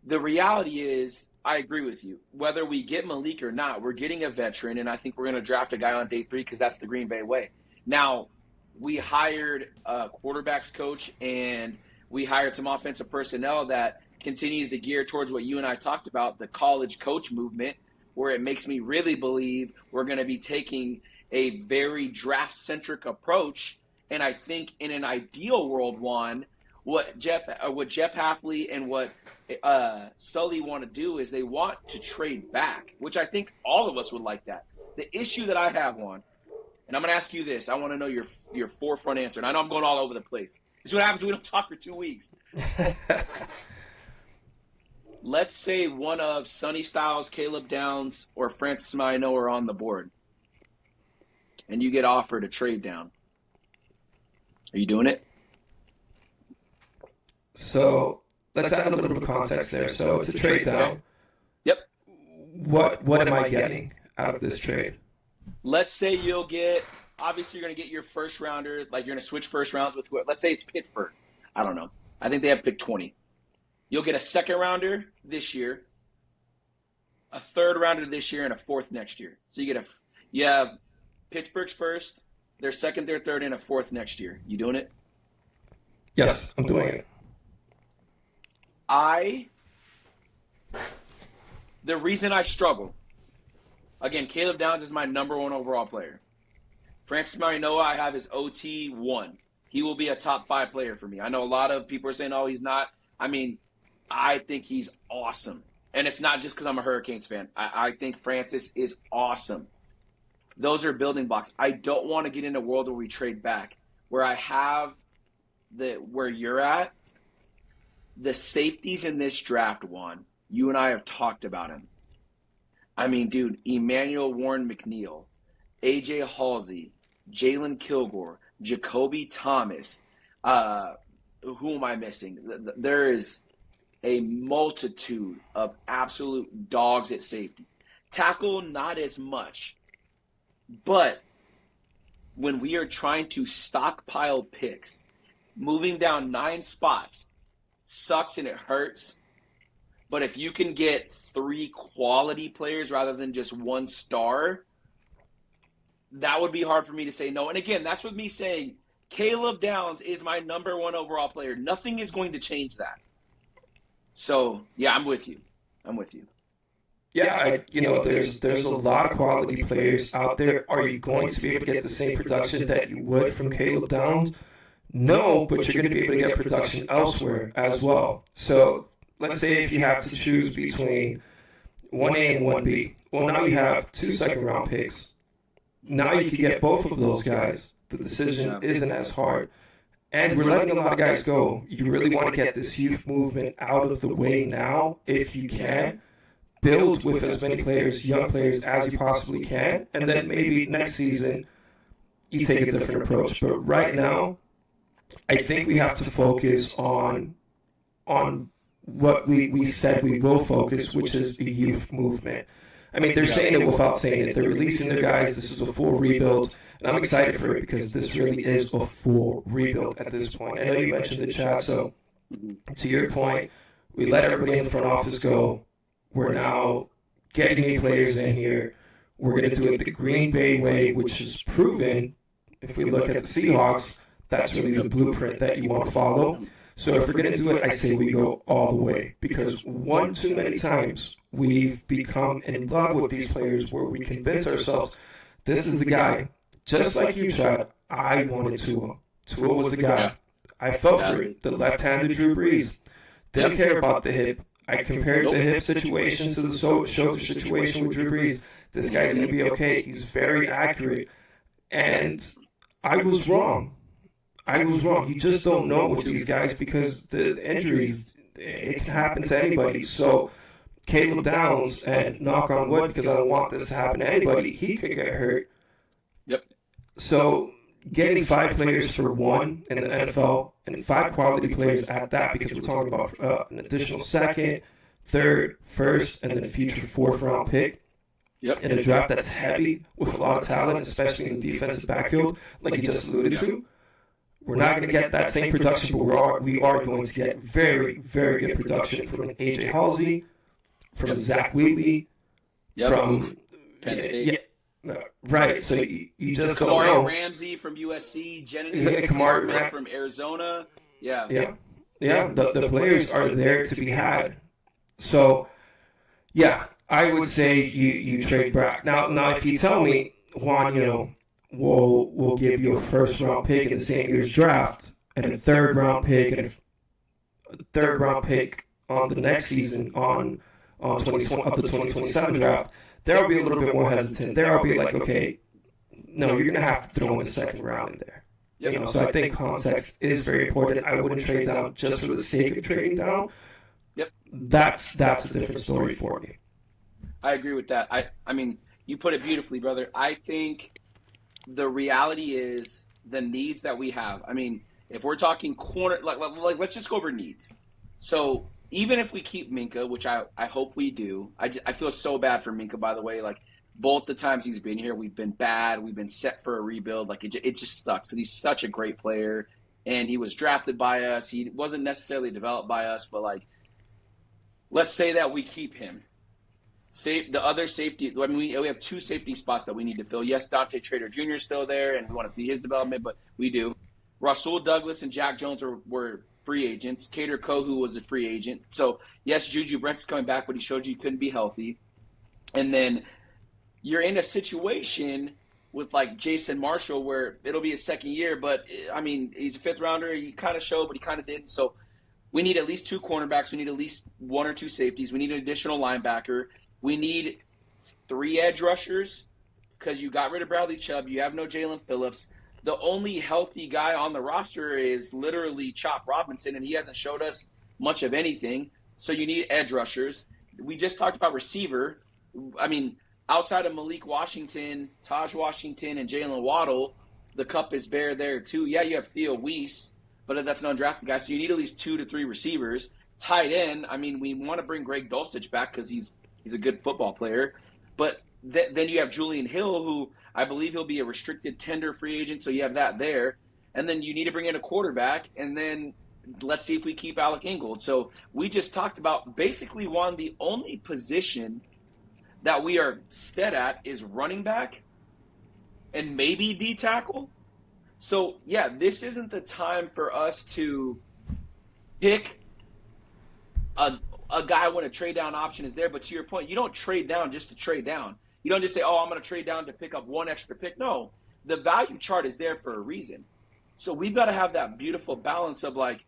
the reality is, I agree with you. Whether we get Malik or not, we're getting a veteran, and I think we're going to draft a guy on day 3 because that's the Green Bay way. Now, we hired a quarterbacks coach, and we hired some offensive personnel that continues to gear towards what you and I talked about, the college coach movement, where it makes me really believe we're going to be taking a very draft-centric approach. And I think in an ideal world, Juan, what Jeff Hafley and what Sully want to do is they want to trade back, which I think all of us would like that. The issue that I have, Juan, and I'm going to ask you this. I want to know your forefront answer. And I know I'm going all over the place. This is what happens when we don't talk for 2 weeks. Let's say one of Sonny Styles, Caleb Downs, or Francis Maino are on the board, and you get offered a trade down. Are you doing it? So let's add a little bit of context there. So it's a trade down. Yep. What am I getting out of this trade? Let's say you'll get, obviously you're going to get your first rounder, like you're going to switch first rounds with, let's say it's Pittsburgh. I don't know. I think they have pick 20. You'll get a second rounder this year, a third rounder this year, and a fourth next year. So you have Pittsburgh's first, their second, their third, and a fourth next year. You doing it? Yes, I'm doing it. The reason I struggle, again, Caleb Downs is my number 1 overall player. Francis Marianoa, I have his OT 1. He will be a top 5 player for me. I know a lot of people are saying, oh, he's not. I mean, I think he's awesome. And it's not just because I'm a Hurricanes fan. I think Francis is awesome. Those are building blocks. I don't want to get in a world where we trade back, where I have where you're at. The safeties in this draft, Juan, you and I have talked about him. I mean, dude, Emmanuel Warren McNeil, A.J. Halsey, Jaylen Kilgore, Jacoby Thomas. Who am I missing? There is a multitude of absolute dogs at safety. Tackle, not as much. But when we are trying to stockpile picks, moving down 9 spots sucks and it hurts. But if you can get 3 quality players rather than just 1 star, that would be hard for me to say no. And again, that's with me saying Caleb Downs is my number 1 overall player. Nothing is going to change that. So, yeah, I'm with you. Yeah, there's a lot of quality players out there. Are you going to be able to get the same production that you would from Caleb Downs? No, but you're going to be able to get production elsewhere as well. So let's say if you have to choose between 1A and 1B. Well, now you have 2 second-round picks. Now you can get both of those guys. The decision isn't as hard. And we're letting a lot of guys go. You really want to get this youth movement out of the way now, if you can. Build with as many players, young players, as you possibly can. And then maybe next season, you take a different approach. But right now, I think we have to focus on what we said we will focus, which is a youth movement. I mean, they're saying it without saying it. They're releasing their guys. This is a full rebuild, and I'm excited for it because this really is a full rebuild at this point. I know you mentioned the chat, so to your point, we let everybody in the front office go. We're now getting new players in here. We're going to do it the Green Bay way, which is proven, if we look at the Seahawks, that's really the blueprint that you want to follow. So if we're going to do it, I say we go all the way. Because one too many times, we've become in love with these players where we convince ourselves, this is the guy. Just like you, Chad, I wanted Tua. Tua was the guy. I felt for it. The left-handed Drew Brees. Didn't care about the hip. I compared the hip situation to the shoulder situation with Drew Brees. This guy's going to be okay. He's very accurate. And I was wrong. You just don't know with these guys because the injuries, it can happen to anybody. So Caleb Downs, and knock on wood, because I don't want this to happen to anybody, he could get hurt. Yep. So getting 5 players for 1 in the NFL, and 5 quality players at that, because we're talking about an additional 2nd, 3rd, 1st, and then a future 4th round pick. Yep. In a draft that's heavy with a lot of talent, especially in the defensive backfield, like you just alluded to. We're not going to get that same production, but we are going to get very, very good production from an A.J. Halsey, from a Zach Wheatley, from Penn State. Right. So you just don't know. Kamari Ramsey from USC, Genesis Smith from Arizona. Yeah. The players are there to be had. So, yeah, I would say you trade Brad. Now, if you tell me, Juan, we'll give you a 1st round pick in the same year's draft and a 3rd round pick and a 3rd round pick on the next season on 2027 draft, there I'll be a little bit more hesitant. There I'll be like, okay, no, you're going to have to throw in the 2nd round in there. Yep. So I think context is very important. I wouldn't trade down just for the sake of trading down. Yep. That's a different story for me. I agree with that. I mean, you put it beautifully, brother. I think the reality is the needs that we have. I mean, if we're talking corner, like let's just go over needs. So even if we keep Minkah, which I hope we do, I feel so bad for Minkah, by the way. Like, both the times he's been here, we've been bad. We've been set for a rebuild. Like, it just sucks because he's such a great player, and he was drafted by us. He wasn't necessarily developed by us, but, like, let's say that we keep him. The other safety, I mean, we have 2 safety spots that we need to fill. Yes, Dante Trader Jr. is still there, and we want to see his development, but we do. Rasul Douglas and Jack Jones were free agents. Kader Kohu was a free agent. So, yes, Juju Brent's coming back, but he showed you couldn't be healthy. And then you're in a situation with, like, Jason Marshall where it'll be his 2nd year, but, I mean, he's a 5th rounder. He kind of showed, but he kind of didn't. So we need at least 2 cornerbacks. We need at least 1 or 2 safeties. We need an additional linebacker. We need 3 edge rushers because you got rid of Bradley Chubb. You have no Jaylen Phillips. The only healthy guy on the roster is literally Chop Robinson, and he hasn't showed us much of anything. So you need edge rushers. We just talked about receiver. I mean, outside of Malik Washington, Taj Washington, and Jaylen Waddle, the cup is bare there too. Yeah, you have Theo Weiss, but that's an undrafted guy. So you need at least 2 to 3 receivers. Tight end, I mean, we want to bring Greg Dulcich back because he's a good football player. But then you have Julian Hill, who I believe he'll be a restricted tender free agent, so you have that there. And then you need to bring in a quarterback, and then let's see if we keep Alec Ingold. So we just talked about basically the only position that we are set at is running back and maybe D tackle. So, yeah, this isn't the time for us to pick a guy when a trade down option is there. But to your point, you don't trade down just to trade down. You don't just say, I'm going to trade down to pick up 1 extra pick. No, the value chart is there for a reason. So we've got to have that beautiful balance of, like,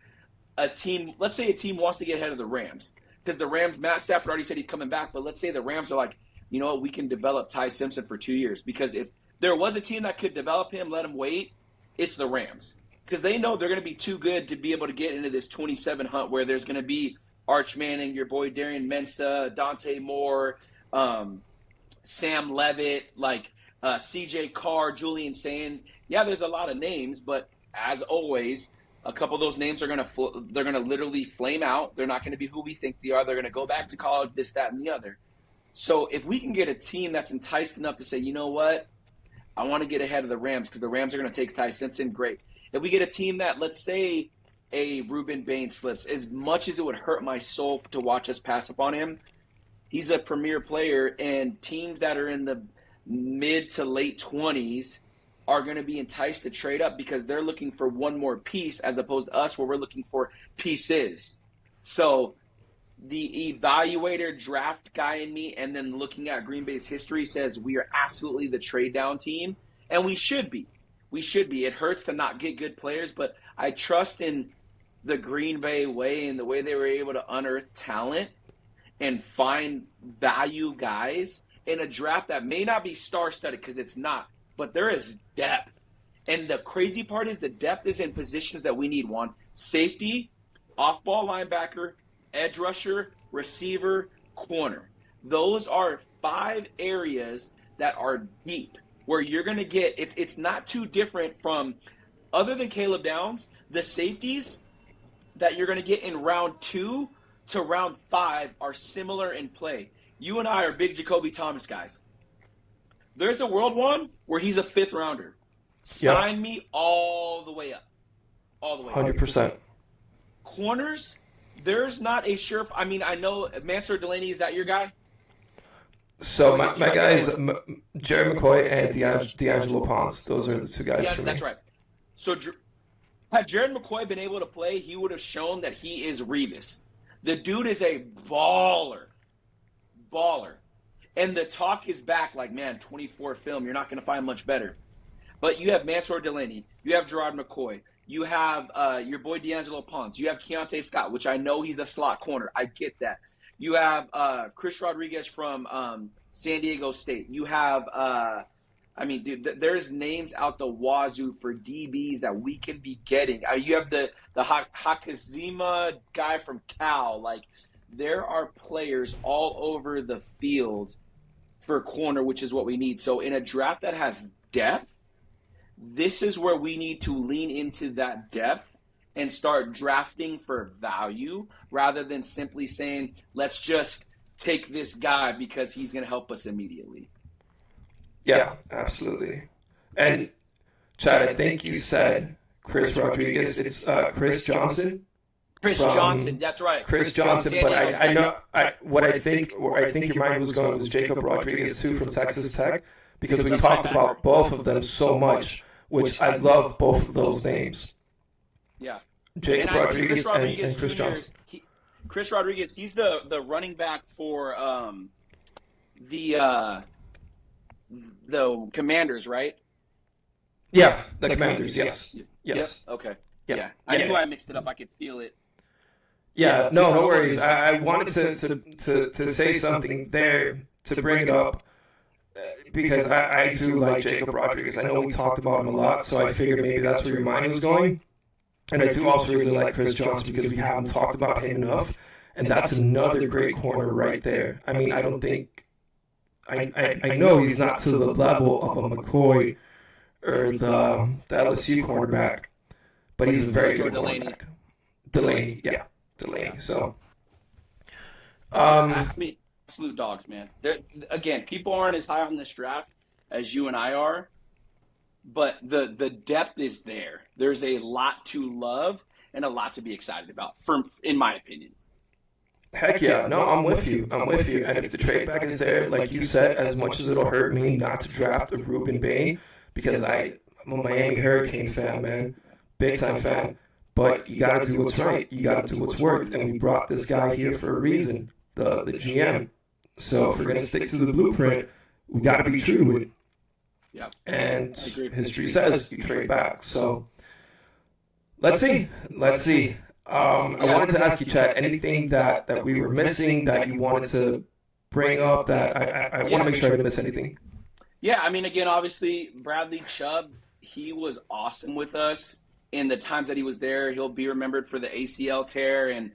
a team. Let's say a team wants to get ahead of the Rams because the Rams, Matt Stafford already said he's coming back. But let's say the Rams are like, you know what, we can develop Ty Simpson for 2 years. Because if there was a team that could develop him, let him wait, it's the Rams. Because they know they're going to be too good to be able to get into this 27 hunt where there's going to be Arch Manning, your boy Darian Mensah, Dante Moore, Sam Levitt, like CJ Carr, Julian Sand. Yeah, there's a lot of names, but as always, A couple of those names are they're gonna literally flame out. They're not gonna be who we think they are. They're gonna go back to college, this, that, and the other. So if we can get a team that's enticed enough to say, you know what, I want to get ahead of the Rams because the Rams are going to take Ty Simpson, great. If we get a team that, let's say, a Ruben Bain slips, as much as it would hurt my soul to watch us pass up on him, he's a premier player, and teams that are in the mid to late 20s are going to be enticed to trade up because they're looking for one more piece as opposed to us where we're looking for pieces. So the evaluator draft guy in me and then looking at Green Bay's history says we are absolutely the trade down team, and we should be. We should be. It hurts to not get good players, but I trust in the Green Bay way and the way they were able to unearth talent and find value guys in a draft that may not be star-studded because it's not, but there is depth. And the crazy part is the depth is in positions that we need. One, safety, off-ball linebacker, edge rusher, receiver, corner. Those are 5 areas that are deep where you're going to get – it's not too different from – other than Caleb Downs, the safeties that you're going to get in round 2 to round 5 are similar in play. You and I are big Jacoby Thomas guys. There's a world one where he's a 5th rounder. Sign me all the way up. All the way up. 100%. Corners – there's not a sure. I mean, I know Mansour Delaney. Is that your guy? So my guys, Jerry McCoy and D'Angelo Ponce. Those are the 2 guys for me. That's right. So had Jared McCoy been able to play, he would have shown that he is Revis. The dude is a baller. And the talk is back like, man, 24 film, you're not going to find much better. But you have Mansour Delaney. You have Gerard McCoy. You have your boy D'Angelo Ponce. You have Keontae Scott, which I know he's a slot corner. I get that. You have Chris Rodriguez from San Diego State. You have, there's names out the wazoo for DBs that we can be getting. You have the Hakazima guy from Cal. Like, there are players all over the field for corner, which is what we need. So in a draft that has depth, this is where we need to lean into that depth and start drafting for value rather than simply saying, let's just take this guy because he's going to help us immediately. Yeah, absolutely. And, Chad, I think you said Chris Rodriguez. It's Chris Johnson. Johnson, that's right. Chris Johnson, but I know where I think your mind was going was Jacob Rodriguez, too, from Texas Tech, because we talked about both of them so much, which I love both of those names. Yeah. Jacob Rodriguez and Chris Johnson. Chris Rodriguez, he's the running back for the Commanders, right? Yeah, the Commanders, yes. Yes. Yep. Okay. Yeah. I knew I mixed it up. I could feel it. Yeah, no worries. I wanted to say something there to bring it up because I do like Jacob Rodriguez. I know we talked about him a lot, so I figured maybe that's where your mind was going. And I do also really like Chris Johnson because we haven't talked about him enough. And that's another great corner right there. I mean, I don't think – I know he's not to the level of a McCoy or the LSU cornerback, but he's a very good cornerback. Delaney. So, I mean, absolute dogs, man. Again, people aren't as high on this draft as you and I are, but the depth is there. There's a lot to love and a lot to be excited about, in my opinion. Heck yeah. No, I'm with you. And if the trade back is there, like you said, as much as it'll hurt me not to draft a Ruben Bain, because I'm a Miami Hurricane fan, man. Big time fan. But you got to do what's right. You got to do what's worked. And we brought this guy here for a reason, the GM. So if we're going to stick to the blueprint, we got to be true to it. Yeah. And history says you trade back. So let's see. I wanted to ask you, Chad, anything that we were missing that you wanted to bring up that I want to make sure I didn't miss anything. Yeah, I mean, again, obviously, Bradley Chubb, he was awesome with us. In the times that he was there, he'll be remembered for the ACL tear, and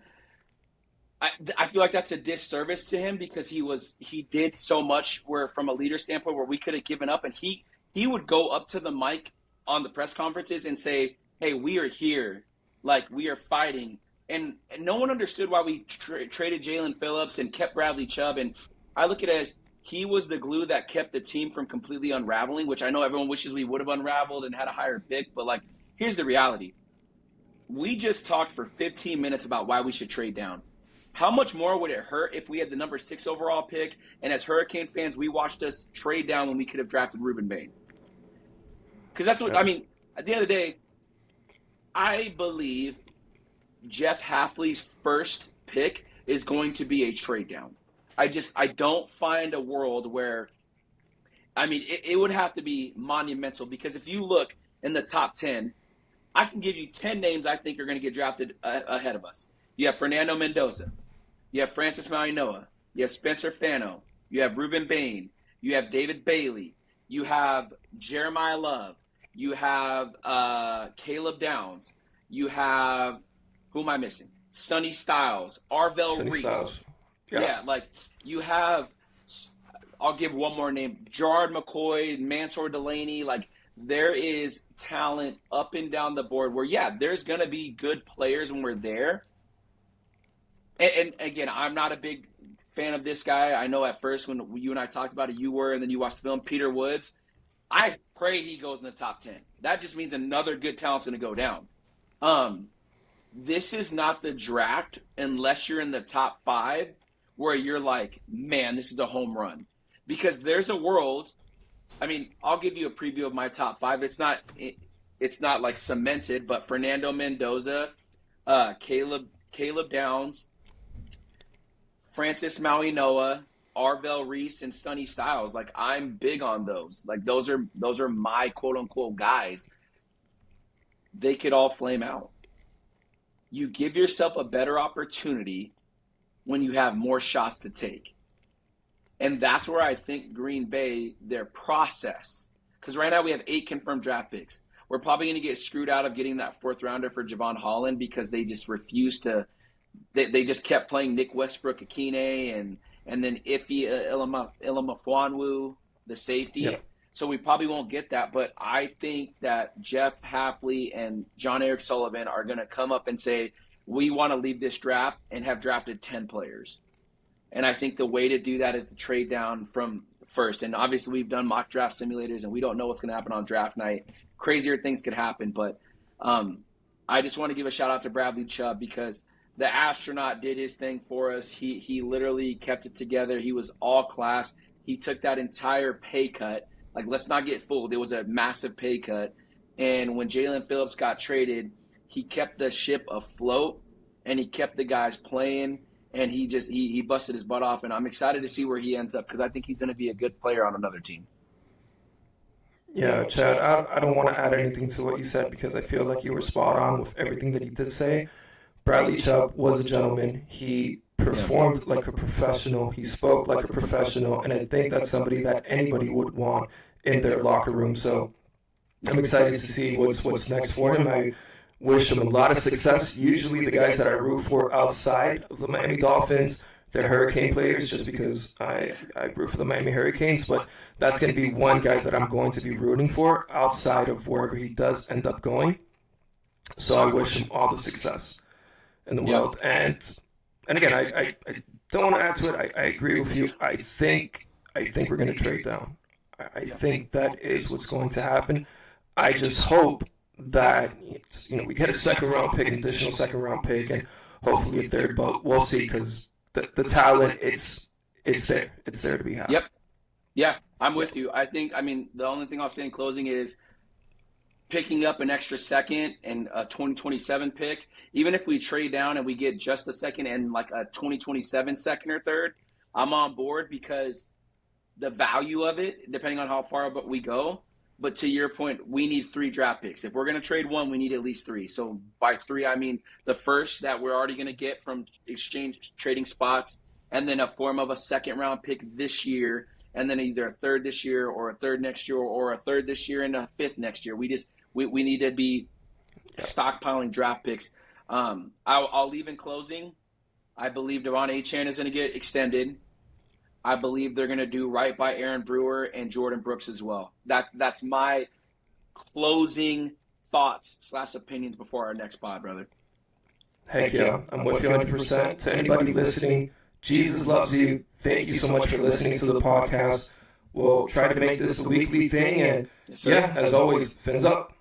I feel like that's a disservice to him because he did so much where, from a leader standpoint, where we could have given up, and he would go up to the mic on the press conferences and say, "Hey, we are here Like, we are fighting. And no one understood why we traded Jaylen Phillips and kept Bradley Chubb. And I look at it as he was the glue that kept the team from completely unraveling, which I know everyone wishes we would have unraveled and had a higher pick. But, like, here's the reality. We just talked for 15 minutes about why we should trade down. How much more would it hurt if we had the number 6 overall pick, and as Hurricane fans, we watched us trade down when we could have drafted Ruben Bain? Because that's what, I mean, at the end of the day, I believe Jeff Hafley's first pick is going to be a trade down. I don't find a world where, I mean, it would have to be monumental, because if you look in the top 10, I can give you 10 names I think are going to get drafted ahead of us. You have Fernando Mendoza. You have Francis Mauigoa. You have Spencer Fano. You have Ruben Bain. You have David Bailey. You have Jeremiah Love. You have Caleb Downs. You have, who am I missing? Sonny Styles. Arvell Reese. Styles. Yeah, like you have, I'll give one more name, Gerard McCoy, Mansour Delaney. Like, there is talent up and down the board where, yeah, there's going to be good players when we're there. And again, I'm not a big fan of this guy. I know at first when you and I talked about it, you were, and then you watched the film, Peter Woods. I pray he goes in the top 10. That just means another good talent's going to go down. This is not the draft unless you're in the top 5 where you're like, man, this is a home run. Because there's a world, I mean, I'll give you a preview of my top 5. It's not like cemented, but Fernando Mendoza, Caleb Downs, Francis Mauigoa, Arvell Reese, and Sonny Styles. Like, I'm big on those. Like, those are my quote unquote guys. They could all flame out. You give yourself a better opportunity when you have more shots to take. And that's where I think Green Bay, their process, because right now we have 8 confirmed draft picks. We're probably going to get screwed out of getting that 4th rounder for Javon Holland because they just refused to. They just kept playing Nick Westbrook-Ikhine and then Ife Ilamafuanwu, the safety. Yep. So we probably won't get that. But I think that Jeff Hafley and John Eric Sullivan are going to come up and say, we want to leave this draft and have drafted 10 players. And I think the way to do that is to trade down from first. And obviously we've done mock draft simulators and we don't know what's going to happen on draft night. Crazier things could happen. But I just want to give a shout out to Bradley Chubb because the astronaut did his thing for us. He literally kept it together. He was all class. He took that entire pay cut. Like, let's not get fooled. It was a massive pay cut. And when Jaylen Phillips got traded, he kept the ship afloat and he kept the guys playing. And he busted his butt off, and I'm excited to see where he ends up because I think he's going to be a good player on another team. Yeah, Chad, I don't want to add anything to what you said because I feel like you were spot on with everything that he did say. Bradley Chubb was a gentleman. He performed like a professional. He spoke like a professional, and I think that's somebody that anybody would want in their locker room. So I'm excited to see what's next for him. I wish him a lot of success. Usually the guys that I root for outside of the Miami Dolphins, they're Hurricane players just because I root for the Miami Hurricanes, but that's going to be one guy that I'm going to be rooting for outside of wherever he does end up going. So I wish him all the success in the world. And again, I don't want to add to it. I agree with you. I think we're going to trade down. I think that is what's going to happen. I just hope that we get a second-round pick, an additional second-round pick, and hopefully a third. But we'll see because the talent it's there. It's there to be had. Yep. Yeah, I'm with you. The only thing I'll say in closing is picking up an extra second and a 2027 pick. Even if we trade down and we get just a second and like a 2027 second or third, I'm on board because the value of it, depending on how far we go. But to your point, we need 3 draft picks. If we're going to trade one, we need at least 3. So by 3, I mean the first that we're already going to get from exchange trading spots, and then a form of a second-round pick this year, and then either a third this year or a third next year or a third this year and a 5th next year. We need to be stockpiling draft picks. I'll leave in closing. I believe Achane is going to get extended. I believe they're going to do right by Aaron Brewer and Jordan Brooks as well. That's my closing thoughts / opinions before our next pod, brother. Heck yeah, I'm with you 100%. To anybody listening, Jesus loves you. Thank you so much for listening to the podcast. We'll try to make this a weekly thing. And, as always, fins up.